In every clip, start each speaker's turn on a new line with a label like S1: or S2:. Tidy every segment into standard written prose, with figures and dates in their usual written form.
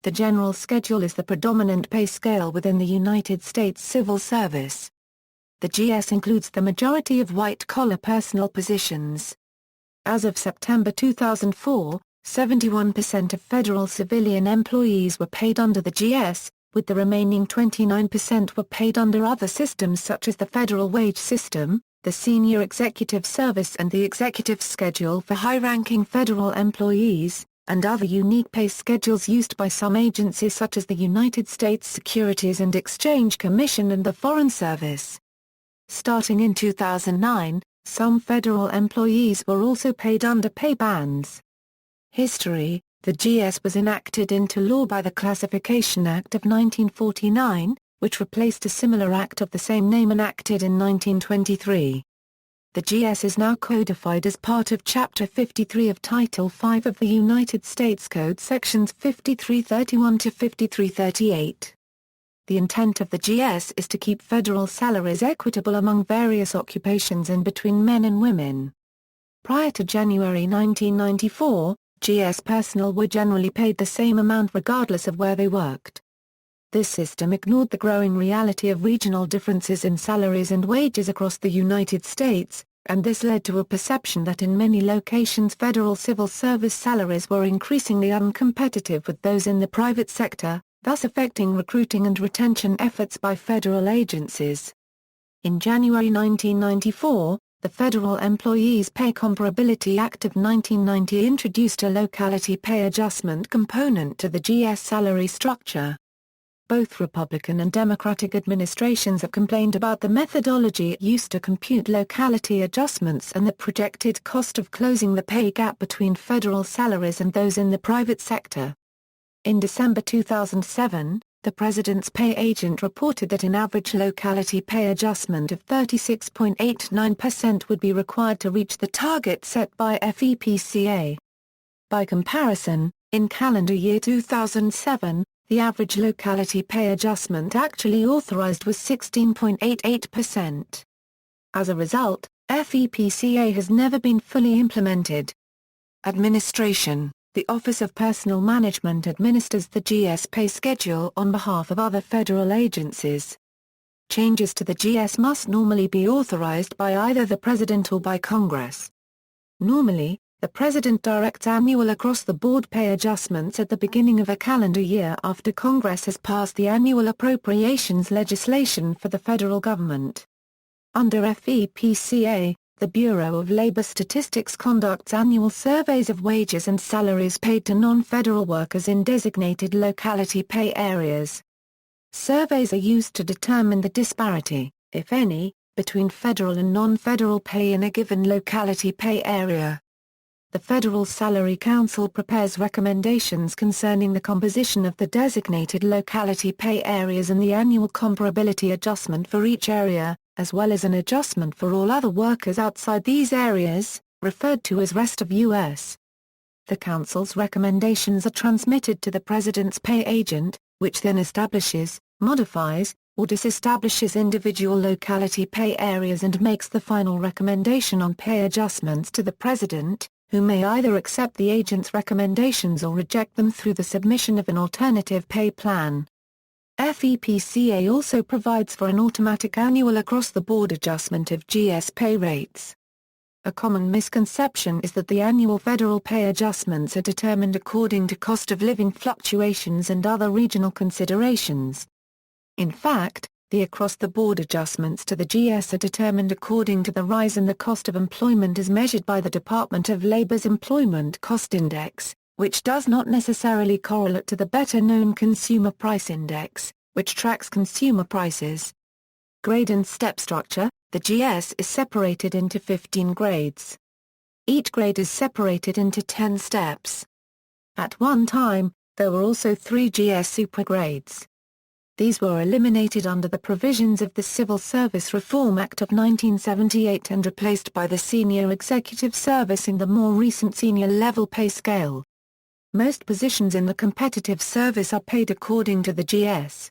S1: The general schedule is the predominant pay scale within the United States Civil Service. The GS includes the majority of white-collar personnel positions. As of September 2004, 71% of federal civilian employees were paid under the GS, with the remaining 29% were paid under other systems such as the federal wage system, the senior executive service and the executive schedule for high-ranking federal employees, and other unique pay schedules used by some agencies such as the United States Securities and Exchange Commission and the Foreign Service. Starting in 2009, some federal employees were also paid under pay bands. History: the GS was enacted into law by the Classification Act of 1949, which replaced a similar act of the same name enacted in 1923. The GS is now codified as part of Chapter 53 of Title V of the United States Code sections 5331 to 5338. The intent of the GS is to keep federal salaries equitable among various occupations and between men and women. Prior to January 1994, GS personnel were generally paid the same amount regardless of where they worked. This system ignored the growing reality of regional differences in salaries and wages across the United States, and this led to a perception that in many locations federal civil service salaries were increasingly uncompetitive with those in the private sector, thus affecting recruiting and retention efforts by federal agencies. In January 1994, the Federal Employees Pay Comparability Act of 1990 introduced a locality pay adjustment component to the GS salary structure. Both Republican and Democratic administrations have complained about the methodology used to compute locality adjustments and the projected cost of closing the pay gap between federal salaries and those in the private sector. In December 2007, the President's pay agent reported that an average locality pay adjustment of 36.89% would be required to reach the target set by FEPCA. By comparison, in calendar year 2007, the average locality pay adjustment actually authorized was 16.88%. As a result, FEPCA has never been fully implemented. Administration: the Office of Personnel Management administers the GS pay schedule on behalf of other federal agencies. Changes to the GS must normally be authorized by either the President or by Congress. Normally, the President directs annual across-the-board pay adjustments at the beginning of a calendar year after Congress has passed the annual appropriations legislation for the federal government. Under FEPCA, the Bureau of Labor Statistics conducts annual surveys of wages and salaries paid to non-federal workers in designated locality pay areas. Surveys are used to determine the disparity, if any, between federal and non-federal pay in a given locality pay area. The Federal Salary Council prepares recommendations concerning the composition of the designated locality pay areas and the annual comparability adjustment for each area, as well as an adjustment for all other workers outside these areas, referred to as Rest of U.S. The Council's recommendations are transmitted to the President's pay agent, which then establishes, modifies, or disestablishes individual locality pay areas and makes the final recommendation on pay adjustments to the President, who may either accept the agent's recommendations or reject them through the submission of an alternative pay plan. FEPCA also provides for an automatic annual across-the-board adjustment of GS pay rates. A common misconception is that the annual federal pay adjustments are determined according to cost of living fluctuations and other regional considerations. In fact, the across-the-board adjustments to the GS are determined according to the rise in the cost of employment as measured by the Department of Labor's Employment Cost Index, which does not necessarily correlate to the better-known Consumer Price Index, which tracks consumer prices. Grade and step structure: the GS is separated into 15 grades. Each grade is separated into 10 steps. At one time, there were also 3 GS supergrades. These were eliminated under the provisions of the Civil Service Reform Act of 1978 and replaced by the Senior Executive Service in the more recent senior level pay scale. Most positions in the competitive service are paid according to the GS.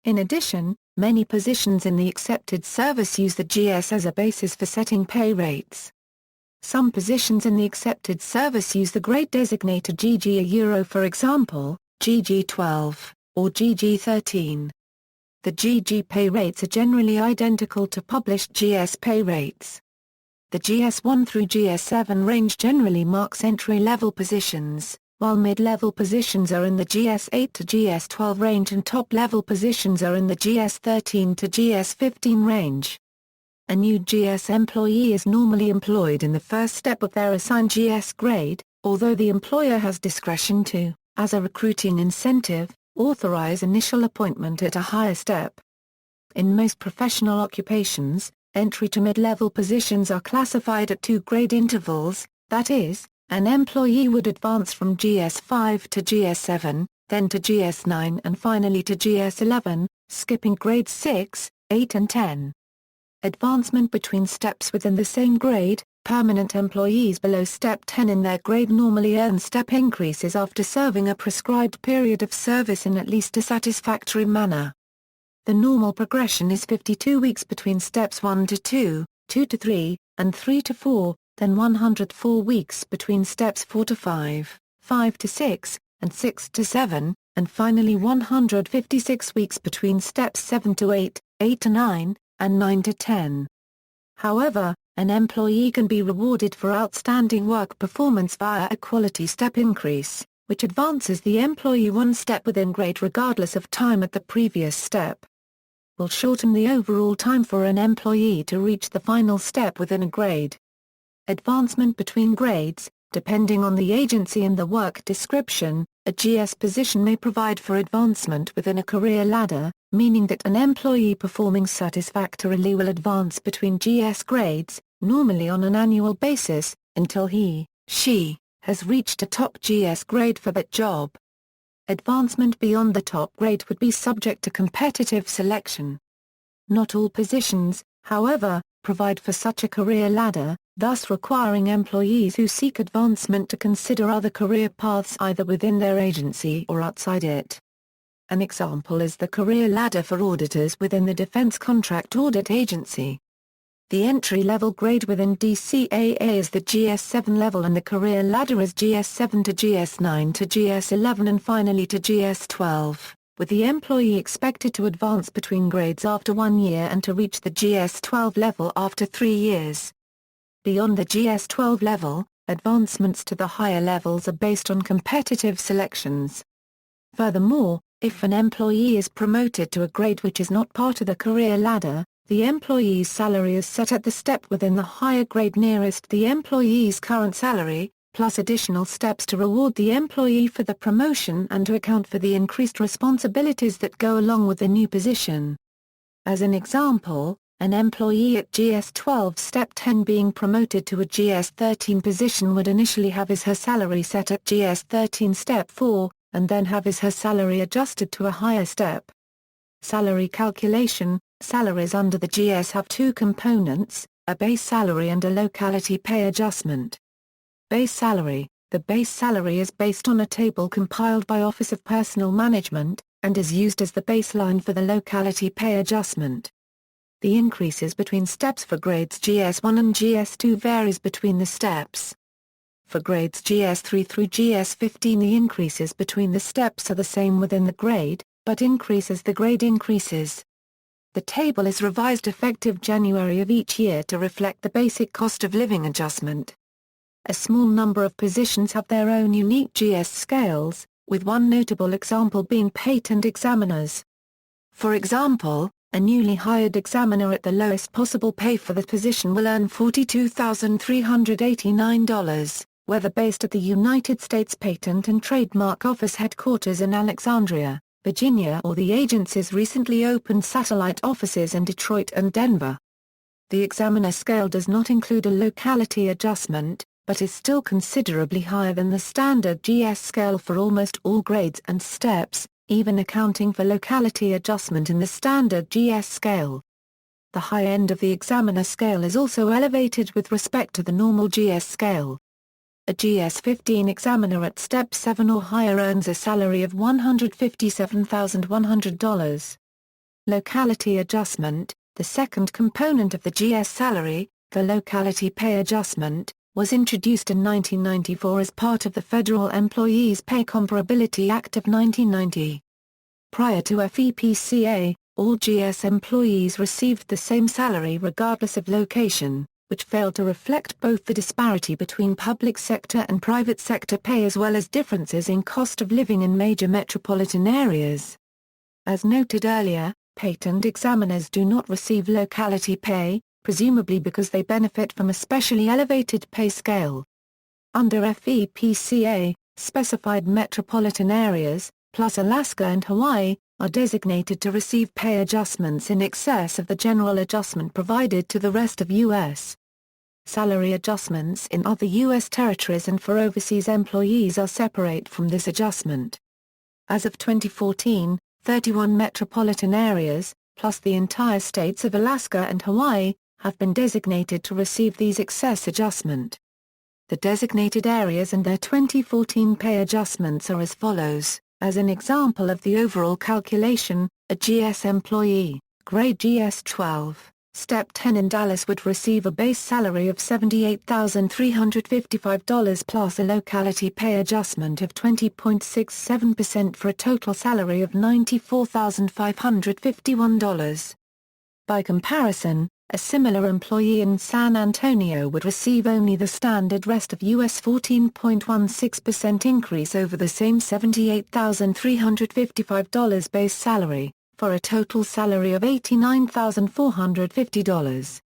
S1: In addition, many positions in the accepted service use the GS as a basis for setting pay rates. Some positions in the accepted service use the grade designated GG. For example, GG12, or GG13. The GG pay rates are generally identical to published GS pay rates. The GS1 through GS7 range generally marks entry-level positions, while mid-level positions are in the GS8 to GS12 range and top-level positions are in the GS13 to GS15 range. A new GS employee is normally employed in the first step of their assigned GS grade, although the employer has discretion to, as a recruiting incentive, authorize initial appointment at a higher step. In most professional occupations, entry to mid-level positions are classified at 2 grade intervals, that is, an employee would advance from GS5 to GS7, then to GS9 and finally to GS11, skipping grades 6, 8 and 10. Advancement between steps within the same grade, permanent employees below step 10 in their grade normally earn step increases after serving a prescribed period of service in at least a satisfactory manner. The normal progression is 52 weeks between steps 1 to 2, 2 to 3, and 3 to 4, then 104 weeks between steps 4 to 5, 5 to 6, and 6 to 7, and finally 156 weeks between steps 7 to 8, 8 to 9, and 9 to 10. However, an employee can be rewarded for outstanding work performance via a quality step increase, which advances the employee 1 step within grade regardless of time at the previous step. Will shorten the overall time for an employee to reach the final step within a grade. Advancement between grades, depending on the agency and the work description, a GS position may provide for advancement within a career ladder, meaning that an employee performing satisfactorily will advance between GS grades, normally on an annual basis, until he/she has reached a top GS grade for that job. Advancement beyond the top grade would be subject to competitive selection. Not all positions, however, provide for such a career ladder, thus requiring employees who seek advancement to consider other career paths either within their agency or outside it. An example is the career ladder for auditors within the Defense Contract Audit Agency. The entry-level grade within DCAA is the GS7 level and the career ladder is GS7 to GS9 to GS11 and finally to GS12, with the employee expected to advance between grades after 1 year and to reach the GS12 level after 3 years. Beyond the GS12 level, advancements to the higher levels are based on competitive selections. Furthermore, if an employee is promoted to a grade which is not part of the career ladder, the employee's salary is set at the step within the higher grade nearest the employee's current salary, plus additional steps to reward the employee for the promotion and to account for the increased responsibilities that go along with the new position. As an example, an employee at GS12 Step 10 being promoted to a GS13 position would initially have his/her salary set at GS13 Step 4, and then have his/her salary adjusted to a higher step. Salary calculation. Salaries under the GS have 2 components, a base salary and a locality pay adjustment. Base salary. The base salary is based on a table compiled by Office of Personnel Management, and is used as the baseline for the locality pay adjustment. The increases between steps for grades GS1 and GS2 varies between the steps. For grades GS3 through GS15 the increases between the steps are the same within the grade, but increase as the grade increases. The table is revised effective January of each year to reflect the basic cost of living adjustment. A small number of positions have their own unique GS scales, with one notable example being patent examiners. For example, a newly hired examiner at the lowest possible pay for the position will earn $42,389, whether based at the United States Patent and Trademark Office headquarters in Alexandria, Virginia or the agency's recently opened satellite offices in Detroit and Denver. The examiner scale does not include a locality adjustment, but is still considerably higher than the standard GS scale for almost all grades and steps, even accounting for locality adjustment in the standard GS scale. The high end of the examiner scale is also elevated with respect to the normal GS scale. A GS15 examiner at Step 7 or higher earns a salary of $157,100. Locality adjustment. The second component of the GS salary, the locality pay adjustment, was introduced in 1994 as part of the Federal Employees Pay Comparability Act of 1990. Prior to FEPCA, all GS employees received the same salary regardless of location, which failed to reflect both the disparity between public sector and private sector pay as well as differences in cost of living in major metropolitan areas. As noted earlier, patent examiners do not receive locality pay, presumably because they benefit from a specially elevated pay scale. Under FEPCA, specified metropolitan areas, plus Alaska and Hawaii, are designated to receive pay adjustments in excess of the general adjustment provided to the rest of U.S. Salary adjustments in other U.S. territories and for overseas employees are separate from this adjustment. As of 2014, 31 metropolitan areas, plus the entire states of Alaska and Hawaii, have been designated to receive these excess adjustment. The designated areas and their 2014 pay adjustments are as follows. As an example of the overall calculation, a GS employee, grade GS 12, Step 10 in Dallas would receive a base salary of $78,355 plus a locality pay adjustment of 20.67% for a total salary of $94,551. By comparison, a similar employee in San Antonio would receive only the standard rest of U.S. 14.16% increase over the same $78,355 base salary, for a total salary of $89,450.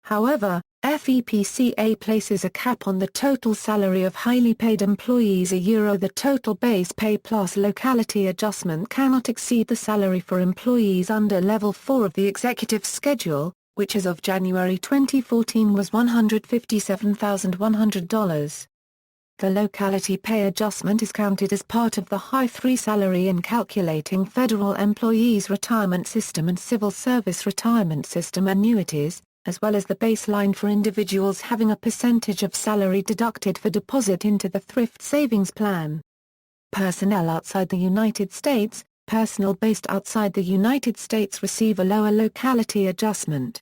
S1: However, FEPCA places a cap on the total salary of highly paid employees. The total base pay plus locality adjustment cannot exceed the salary for employees under Level 4 of the Executive Schedule, which as of January 2014 was $157,100. The locality pay adjustment is counted as part of the High 3 salary in calculating federal employees' retirement system and civil service retirement system annuities, as well as the baseline for individuals having a percentage of salary deducted for deposit into the Thrift Savings Plan. Personnel outside the United States, personnel based outside the United States receive a lower locality adjustment.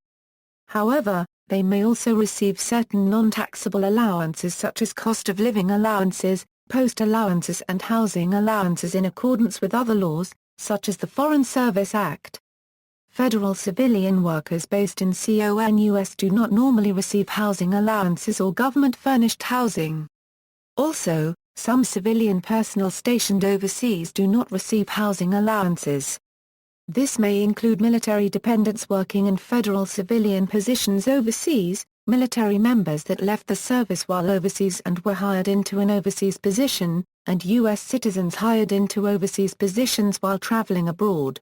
S1: However, they may also receive certain non-taxable allowances such as cost of living allowances, post allowances and housing allowances in accordance with other laws, such as the Foreign Service Act. Federal civilian workers based in CONUS do not normally receive housing allowances or government-furnished housing. Also, some civilian personnel stationed overseas do not receive housing allowances. This may include military dependents working in federal civilian positions overseas, military members that left the service while overseas and were hired into an overseas position, and U.S. citizens hired into overseas positions while traveling abroad.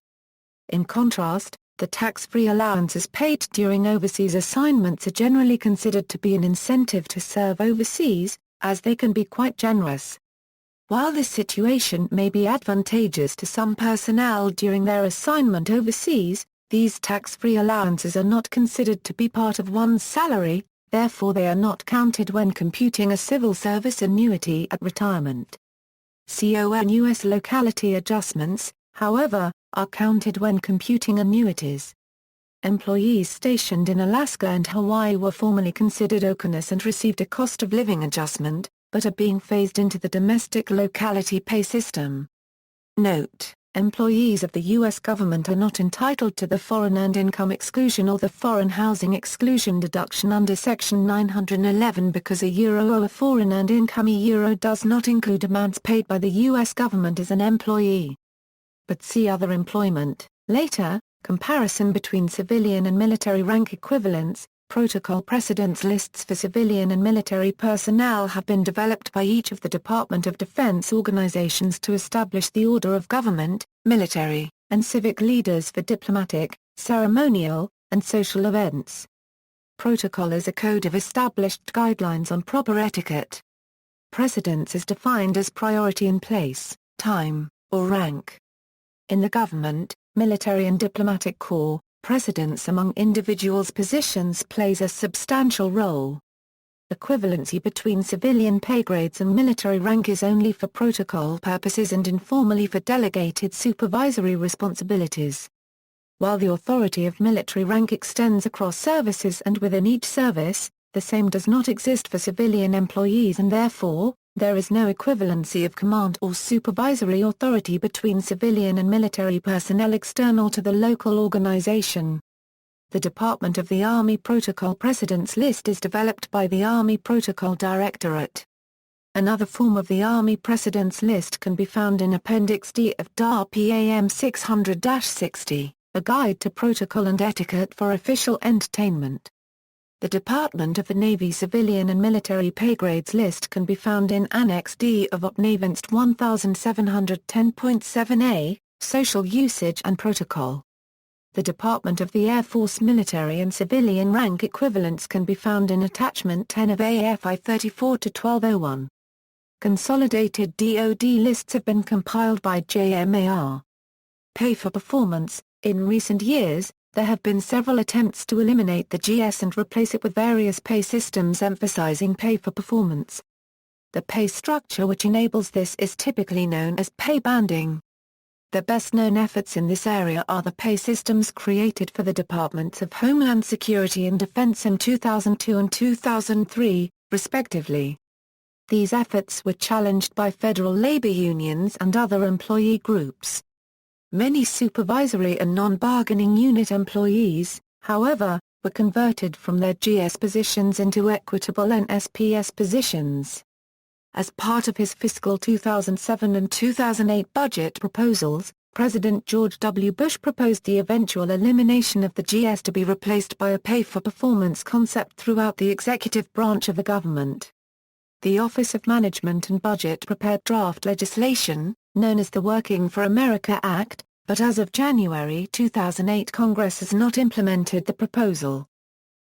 S1: In contrast, the tax-free allowances paid during overseas assignments are generally considered to be an incentive to serve overseas, as they can be quite generous. While this situation may be advantageous to some personnel during their assignment overseas, these tax-free allowances are not considered to be part of one's salary, therefore they are not counted when computing a civil service annuity at retirement. CONUS locality adjustments, however, are counted when computing annuities. Employees stationed in Alaska and Hawaii were formerly considered OCONUS and received a cost of living adjustment, but are being phased into the domestic locality pay system. Note: employees of the U.S. government are not entitled to the Foreign Earned Income Exclusion or the Foreign Housing Exclusion deduction under Section 911 because a foreign earned income does not include amounts paid by the U.S. government as an employee. But see Other Employment, later, comparison between civilian and military rank equivalents. Protocol precedence lists for civilian and military personnel have been developed by each of the Department of Defense organizations to establish the order of government, military, and civic leaders for diplomatic, ceremonial, and social events. Protocol is a code of established guidelines on proper etiquette. Precedence is defined as priority in place, time, or rank. In the government, military and diplomatic corps, precedence among individuals' positions plays a substantial role. Equivalency between civilian pay grades and military rank is only for protocol purposes and informally for delegated supervisory responsibilities. While the authority of military rank extends across services and within each service, the same does not exist for civilian employees and therefore, there is no equivalency of command or supervisory authority between civilian and military personnel external to the local organization. The Department of the Army Protocol Precedence List is developed by the Army Protocol Directorate. Another form of the Army Precedence List can be found in Appendix D of DAR PAM 600-60, a guide to protocol and etiquette for official entertainment. The Department of the Navy Civilian and Military Pay Grades List can be found in Annex D of OPNAVINST 1710.7a, Social Usage and Protocol. The Department of the Air Force Military and Civilian Rank Equivalents can be found in Attachment 10 of AFI 34-1201. Consolidated DoD lists have been compiled by JMAR. Pay for performance. In recent years, there have been several attempts to eliminate the GS and replace it with various pay systems emphasizing pay for performance. The pay structure which enables this is typically known as pay banding. The best-known efforts in this area are the pay systems created for the Departments of Homeland Security and Defense in 2002 and 2003, respectively. These efforts were challenged by federal labor unions and other employee groups. Many supervisory and non-bargaining unit employees, however, were converted from their GS positions into equitable NSPS positions. As part of his fiscal 2007 and 2008 budget proposals, President George W. Bush proposed the eventual elimination of the GS to be replaced by a pay-for-performance concept throughout the executive branch of the government. The Office of Management and Budget prepared draft legislation, known as the Working for America Act, but as of January 2008 Congress has not implemented the proposal.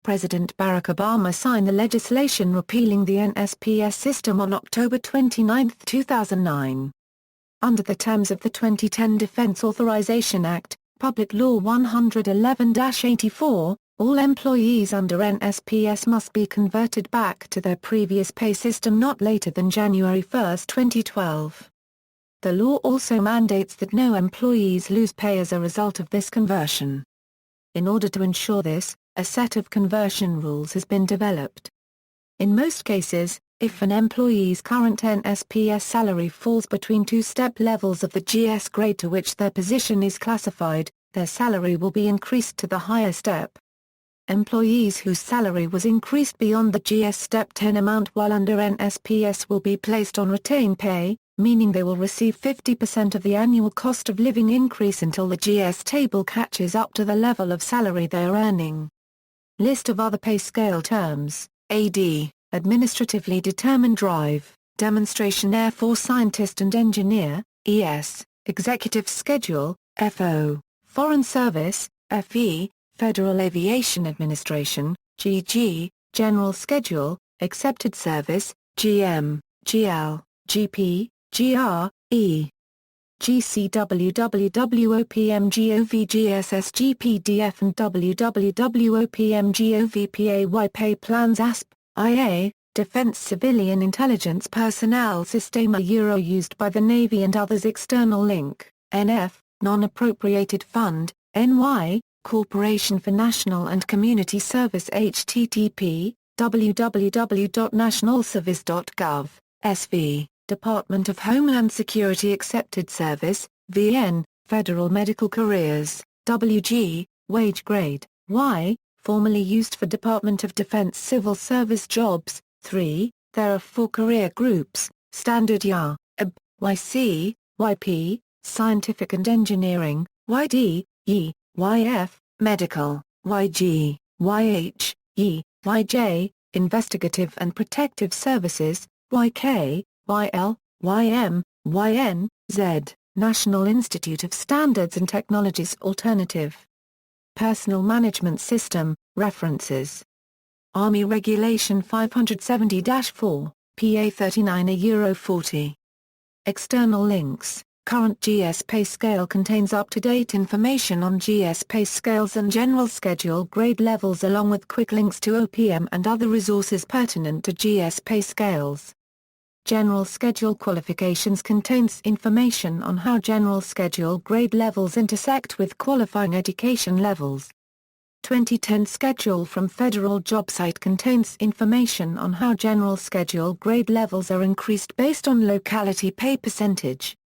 S1: President Barack Obama signed the legislation repealing the NSPS system on October 29, 2009. Under the terms of the 2010 Defense Authorization Act, Public Law 111-84, all employees under NSPS must be converted back to their previous pay system not later than January 1, 2012. The law also mandates that no employees lose pay as a result of this conversion. In order to ensure this, a set of conversion rules has been developed. In most cases, if an employee's current NSPS salary falls between two step levels of the GS grade to which their position is classified, their salary will be increased to the higher step. Employees whose salary was increased beyond the GS Step 10 amount while under NSPS will be placed on retained pay, meaning they will receive 50% of the annual cost of living increase until the GS table catches up to the level of salary they are earning. List of other pay scale terms: AD, Administratively Determined Drive, Demonstration Air Force Scientist and Engineer, ES, Executive Schedule, FO, Foreign Service, FE, Federal Aviation Administration, GG, General Schedule, Accepted Service, GM, GL, GP, GR, E. GCWWWOPMGOVGSSGPDF and WWWOPMGOVPAY Plans ASP, IA, Defense Civilian Intelligence Personnel Systema Euro used by the Navy and others. External link, NF, Non-Appropriated Fund, NY, Corporation for National and Community Service http, www.nationalservice.gov, SV, Department of Homeland Security Accepted Service, VN, Federal Medical Careers, WG, Wage Grade, Y, formerly used for Department of Defense Civil Service jobs. 3. There are 4 career groups: Standard YA, AB, YC, YP, Scientific and Engineering, YD, YE, YF, Medical, YG, YH, YE, YJ, Investigative and Protective Services, YK, YL, YM, YN, Z, National Institute of Standards and Technologies Alternative. Personal Management System, References. Army Regulation 570-4, PA 39 Euro 40. External links. Current GS pay scale contains up-to-date information on GS pay scales and general schedule grade levels along with quick links to OPM and other resources pertinent to GS pay scales. General schedule qualifications contains information on how general schedule grade levels intersect with qualifying education levels. 2010 schedule from federal job site contains information on how general schedule grade levels are increased based on locality pay percentage.